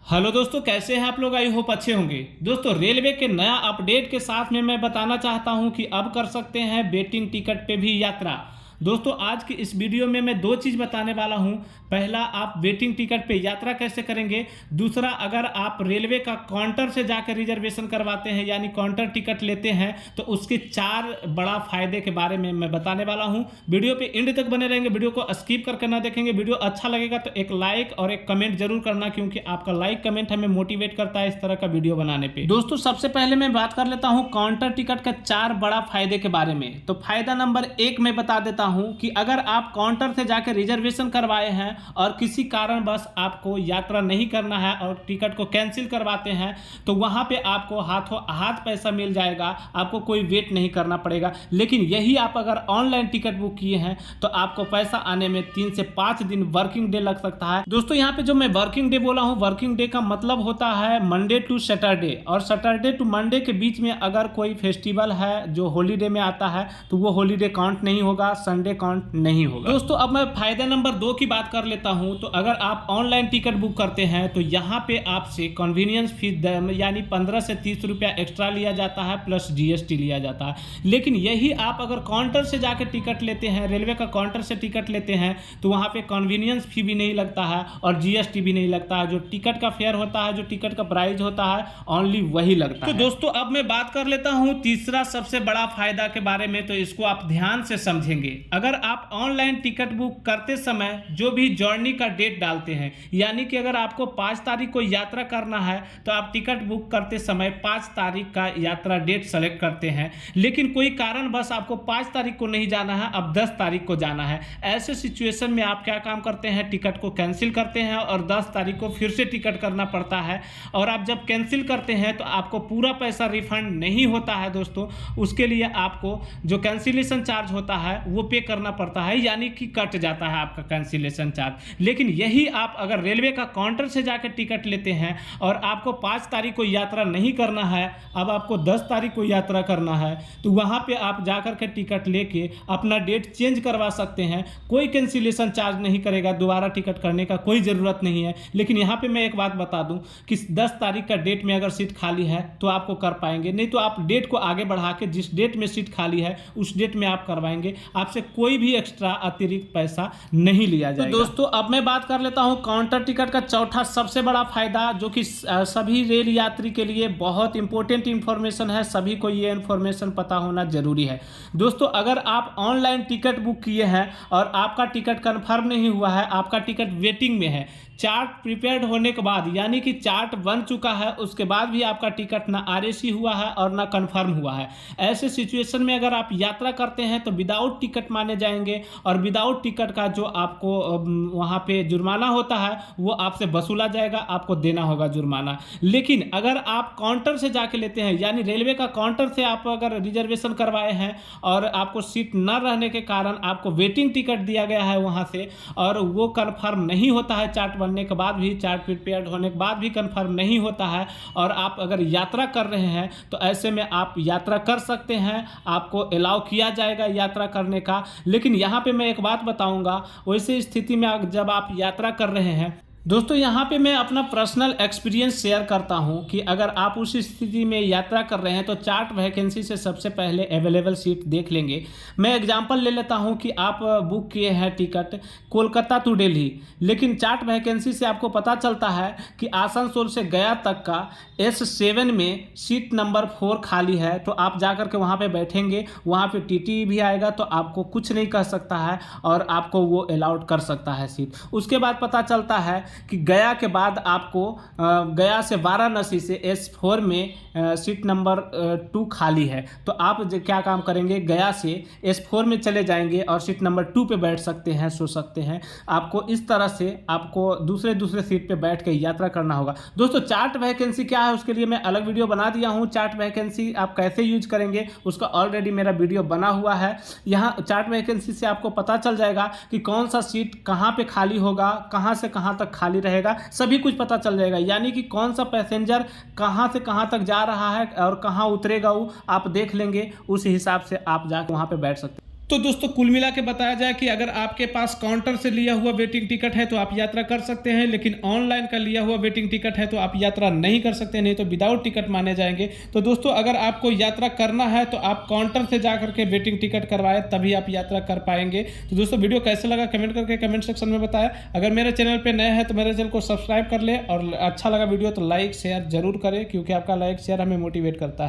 Hello दोस्तों, कैसे हैं आप लोग। आई होप अच्छे होंगे। दोस्तों, रेलवे के नया अपडेट के साथ में मैं बताना चाहता हूं कि अब कर सकते हैं वेटिंग टिकट पे भी यात्रा। दोस्तों, आज की इस वीडियो में मैं दो चीज़ बताने वाला हूं। पहला, आप वेटिंग टिकट पे यात्रा कैसे करेंगे। दूसरा, अगर आप रेलवे का काउंटर से जाकर रिजर्वेशन करवाते हैं यानी काउंटर टिकट लेते हैं तो उसके 4 बड़ा फायदे के बारे में मैं बताने वाला हूं। वीडियो पे एंड तक बने रहेंगे, वीडियो को स्किप करके ना देखेंगे। वीडियो अच्छा लगेगा तो एक लाइक और एक कमेंट जरूर करना, क्योंकि आपका लाइक कमेंट हमें मोटिवेट करता है इस तरह का वीडियो बनाने पे। दोस्तों, सबसे पहले मैं बात कर लेता हूं काउंटर टिकट का 4 बड़ा फायदे के बारे में। तो फायदा नंबर 1 मैं बता देता हूं कि अगर आप काउंटर से जाकर रिजर्वेशन करवाए हैं और किसी कारणवश आपको यात्रा नहीं करना है और टिकट को कैंसिल करवाते हैं तो वहां पे आपको हाथों हाथ पैसा मिल जाएगा, आपको कोई वेट नहीं करना पड़ेगा। लेकिन यही आप अगर ऑनलाइन टिकट बुक किए हैं तो आपको पैसा आने में 3 से 5 दिन वर्किंग डे लग सकता है। दोस्तों, यहाँ पे जो मैं वर्किंग डे बोला हूँ, वर्किंग डे का मतलब होता है मंडे टू सैटरडे, और सैटरडे टू मंडे के बीच में अगर कोई फेस्टिवल है जो हॉलीडे में आता है तो वो हॉलीडे काउंट नहीं होगा, संडे काउंट नहीं होगा। दोस्तों, अब मैं फायदा नंबर 2 की बात कर लेता हूं। तो अगर आप ऑनलाइन टिकट बुक करते हैं तो यहां पे आपसे कन्वीनियंस फीस यानी 15 से 30 रुपया एक्स्ट्रा लिया जाता है, प्लस जीएसटी लिया जाता है। लेकिन यही आप अगर काउंटर से जाकर टिकट लेते हैं, रेलवे का काउंटर से टिकट लेते हैं, तो वहां पे कन्वीनियंस फी भी नहीं लगता है और जीएसटी भी नहीं लगता है। जो टिकट का फेयर होता है, जो टिकट का प्राइस होता है, ओनली वही लगता है। तो दोस्तों, अब मैं बात कर लेता हूं तीसरा सबसे बड़ा फायदा के बारे में। तो इसको आप ध्यान से समझेंगे। अगर आप ऑनलाइन टिकट बुक करते समय जो भी जर्नी का डेट डालते हैं, यानी कि अगर आपको 5 तारीख को यात्रा करना है तो आप टिकट बुक करते समय 5 तारीख का यात्रा डेट सेलेक्ट करते हैं। लेकिन कोई कारण बस आपको 5 तारीख को नहीं जाना है, अब 10 तारीख को जाना है। ऐसे सिचुएशन में आप क्या काम करते हैं, टिकट को कैंसिल करते हैं और 10 तारीख को फिर से टिकट करना पड़ता है। और आप जब कैंसिल करते हैं तो आपको पूरा पैसा रिफंड नहीं होता है। दोस्तों, उसके लिए आपको जो कैंसिलेशन चार्ज होता है वो पे करना पड़ता है, यानी कि कट जाता है आपका कैंसिलेशन चार्ज। लेकिन यही आप अगर रेलवे का काउंटर से जाकर टिकट लेते हैं और आपको 5 तारीख को यात्रा नहीं करना है, अब आपको 10 तारीख को यात्रा करना है, तो वहां पे आप जाकर के टिकट लेके अपना डेट चेंज करवा सकते हैं। कोई कैंसिलेशन चार्ज नहीं करेगा, दोबारा टिकट करने का कोई ज़रूरत नहीं है। लेकिन यहाँ पे मैं एक बात बता दूं कि 10 तारीख का डेट में अगर सीट खाली है तो आपको कर पाएंगे, नहीं तो आप डेट को आगे बढ़ा के जिस डेट में सीट खाली है उस डेट में आप करवाएंगे। आपसे कोई भी एक्स्ट्रा अतिरिक्त पैसा नहीं लिया जाएगा। तो दोस्तों, अब मैं बात कर लेता हूं काउंटर टिकट का चौथा सबसे बड़ा फायदा, जो कि सभी रेल यात्री के लिए बहुत इंपॉर्टेंट इंफॉर्मेशन है। सभी को ये इंफॉर्मेशन पता होना जरूरी है। दोस्तों, अगर आप ऑनलाइन टिकट बुक किए हैं और आपका टिकट कंफर्म नहीं हुआ है, आपका टिकट वेटिंग में है, चार्ट प्रिपेयर्ड होने के बाद यानी कि चार्ट बन चुका है, उसके बाद भी आपका टिकट ना आरएसी हुआ है और ना कंफर्म हुआ है, ऐसे सिचुएशन में अगर आप यात्रा करते हैं तो विदाउट टिकट माने जाएंगे और विदाउट टिकट का जो आपको वहाँ पे जुर्माना होता है वो आपसे वसूला जाएगा, आपको देना होगा जुर्माना। लेकिन अगर आप काउंटर से जाके लेते हैं, यानी रेलवे का काउंटर से आप अगर रिजर्वेशन करवाए हैं और आपको सीट न रहने के कारण आपको वेटिंग टिकट दिया गया है वहाँ से, और वो कन्फर्म नहीं होता है, चार्ट बनने के बाद भी, चार्ट प्रिपेयर्ड होने के बाद भी कंफर्म नहीं होता है, और आप अगर यात्रा कर रहे हैं तो ऐसे में आप यात्रा कर सकते हैं, आपको अलाउ किया जाएगा यात्रा करने का। लेकिन यहाँ पे मैं एक बात बताऊंगा, वैसे स्थिति में जब आप यात्रा कर रहे हैं, दोस्तों यहाँ पे मैं अपना पर्सनल एक्सपीरियंस शेयर करता हूँ कि अगर आप उस स्थिति में यात्रा कर रहे हैं तो चार्ट वैकेंसी से सबसे पहले अवेलेबल सीट देख लेंगे। मैं एग्जांपल ले लेता हूँ कि आप बुक किए हैं टिकट कोलकाता टू दिल्ली, लेकिन चार्ट वैकेंसी से आपको पता चलता है कि आसनसोल से गया तक का S7 में सीट नंबर 4 खाली है। तो आप जा कर के वहाँ पर बैठेंगे, वहाँ पर टीटी भी आएगा तो आपको कुछ नहीं कह सकता है और आपको वो अलाउड कर सकता है सीट। उसके बाद पता चलता है कि गया के बाद आपको गया से वाराणसी से S4 में सीट नंबर 2 खाली है। तो आप क्या काम करेंगे, गया से S4 में चले जाएंगे और सीट नंबर 2 पे बैठ सकते हैं, सो सकते हैं। आपको इस तरह से आपको दूसरे सीट पे बैठ के यात्रा करना होगा। दोस्तों, चार्ट वैकेंसी क्या है उसके लिए मैं अलग वीडियो बना दिया हूँ। चार्ट वैकेंसी आप कैसे यूज करेंगे उसका ऑलरेडी मेरा वीडियो बना हुआ है। यहाँ चार्ट वैकेंसी से आपको पता चल जाएगा कि कौन सा सीट कहाँ पे खाली होगा, कहाँ से कहाँ तक खाली रहेगा, सभी कुछ पता चल जाएगा। यानी कि कौन सा पैसेंजर कहाँ से कहाँ तक जा रहा है और कहाँ उतरेगा वो आप देख लेंगे, उस हिसाब से आप जाकर वहाँ पे बैठ सकते हैं। तो दोस्तों कुल मिला के बताया जाए कि अगर आपके पास काउंटर से लिया हुआ वेटिंग टिकट है तो आप यात्रा कर सकते हैं, लेकिन ऑनलाइन का लिया हुआ वेटिंग टिकट है तो आप यात्रा नहीं कर सकते, नहीं तो विदाउट टिकट माने जाएंगे। तो दोस्तों अगर आपको यात्रा करना है तो आप काउंटर से जा करके वेटिंग टिकट करवाएं, तभी आप यात्रा कर पाएंगे। तो दोस्तों वीडियो कैसे लगा कमेंट करके कमेंट सेक्शन में बताएं। अगर मेरे चैनल पर नए हैं तो मेरे चैनल को सब्सक्राइब कर ले, और अच्छा लगा वीडियो तो लाइक शेयर जरूर करें, क्योंकि आपका लाइक शेयर हमें मोटिवेट करता है।